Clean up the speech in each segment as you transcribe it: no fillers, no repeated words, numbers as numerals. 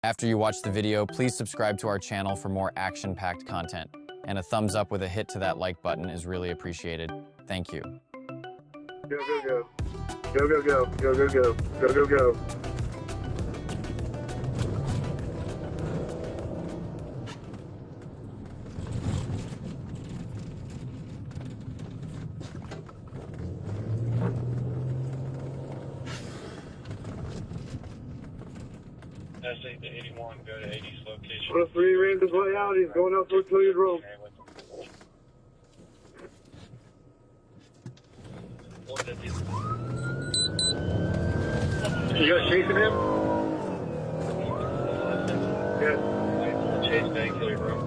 After you watch the video, please subscribe to our channel for more action-packed content. And a thumbs up with a hit to that like button is really appreciated. Thank you. Go, go, go. Go, go, go. Go, go, go. Go, go, go. S8 to 81, go to 80's location. 103 ran his way out. He's going out towards Hilliard Road. You guys chasing him? Good. Chase Bank, Hilliard Road.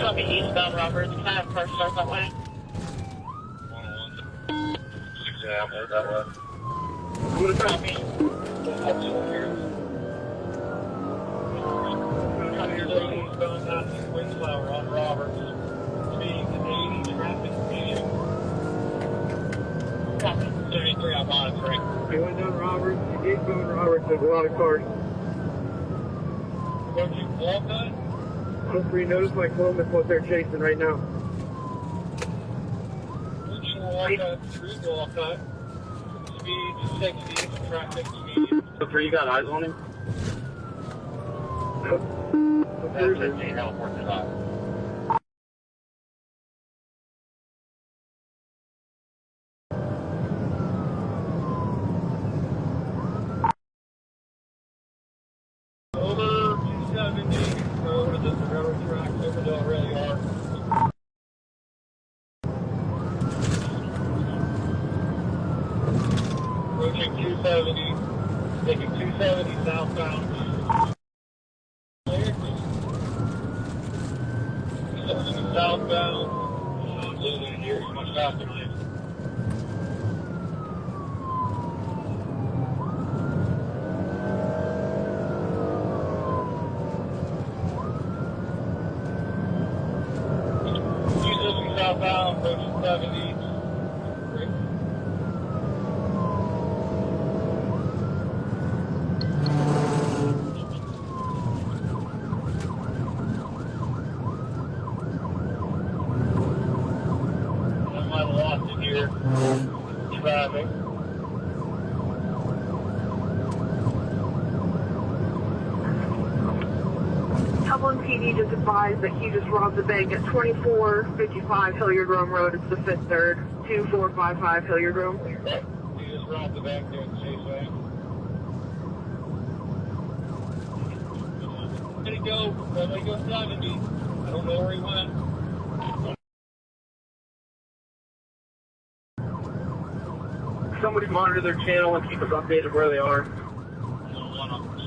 Copy eastbound Roberts. Can I have car start that way? 101. 6 Avenue, that way. What is that? Copy. Eastbound passing Windflower on Roberts. Speeding to 80, traffic medium. Copy. 33 on monitoring. He went down Roberts. He keeps going Roberts. There's a lot of cars. Approaching Walnut. 103 notice my Columbus what they're chasing right now. Approaching Walnut, through Walnut. Speed 60, traffic medium. 103, you got eyes on him? That's 15, California Drive. Over 270, over to the railroad tracks, over to rail yard. Approaching 270, taking 270 southbound. Southbound, losing here, much faster than southbound, approaching 70. I might have lost it here. Traffic. Dublin PD just advised that he just robbed the bank at 2455 Hilliard Rome Road. It's the 5th Third, 2455 Hilliard Rome. You just robbed the bank there at the Chase Bank. Let it go. Let it go 70. I don't know where he went. Somebody monitor their channel and keep us updated where they are.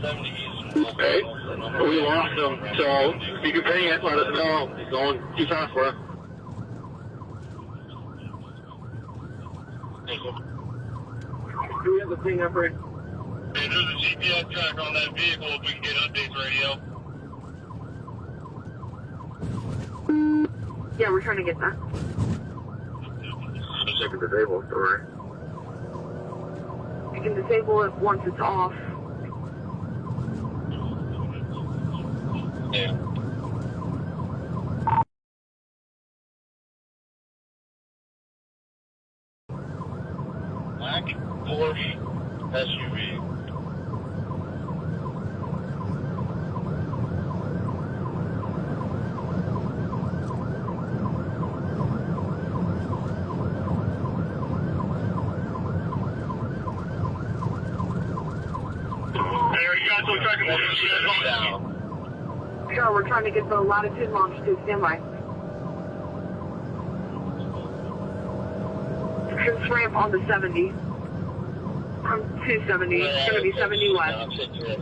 70 east. Okay. We lost him, so if you can ping it, let us know. He's going too fast for us. Do we have the ping up right? Hey, there's a GPS tracker on that vehicle if we can get updates radio. Yeah, we're trying to get that. Check the disable story. You can disable it once it's off. Yeah. Black Porsche SUV. Hey, are you guys still tracking what you're Down. Sure, we're trying to get the latitude launch to standby. Entrance ramp on the 70. From 270. It's going to be 70 west. I'm sitting here at A.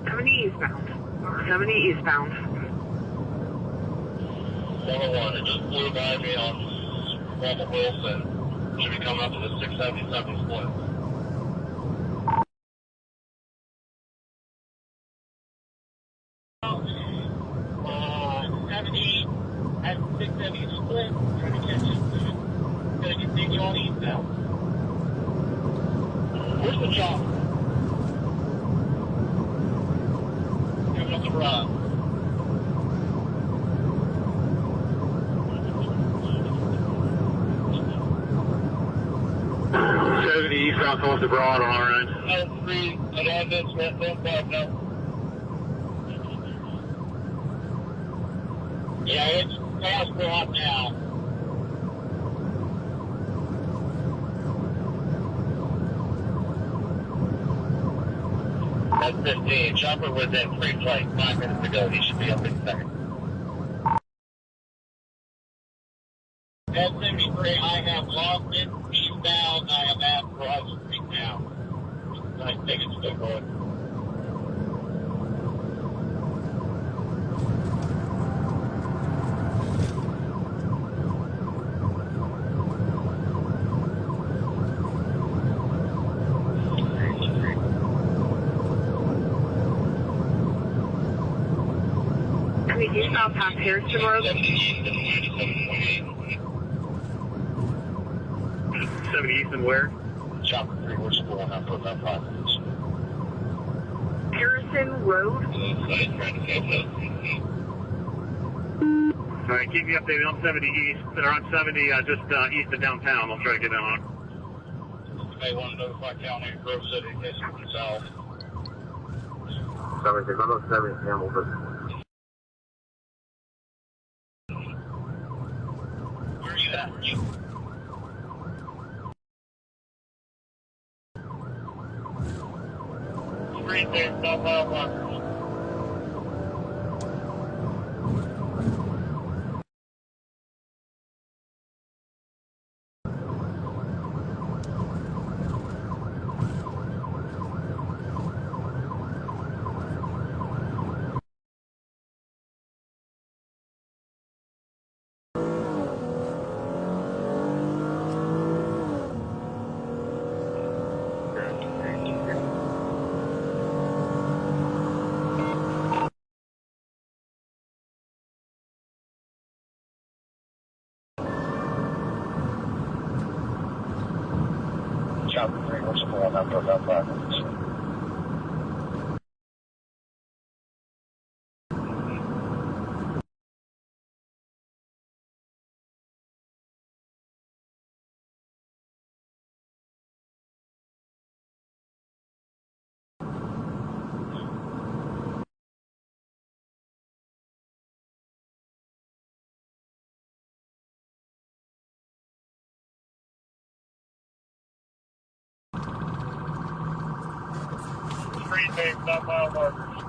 70 eastbound. 70 eastbound. 101, it just flew by me on Walter Wilson. Should be coming up to the 677 split. At 670 split, trying to catch it. Gonna continue on eastbound. Where's the job? Coming up the run. 70 eastbound towards the broad on our end. 3, Advance, Red 5 now. Yeah, it's past broad now. That's 15. Chopper was in free flight 5 minutes ago. He should be up in a second. At 73, I have lost it. Eastbound, I am at Broad Street now. I think it's still going. We do stop past Harrison Road. 70 east and 97.8. 70 east and where? Chopper 3, we're still going up for about 5 minutes. Harrison Road. All right, keep me updated on 70 east. They're on 70 just east of downtown. I'll try to get down on. You may want to notify County and Grove City in case you're from south. 70, I'm on 70 Hamilton. Where are you at? Street there, southbound Walker. Chopper 3, we're still going up for about 5 minutes. Street there, southbound Walker.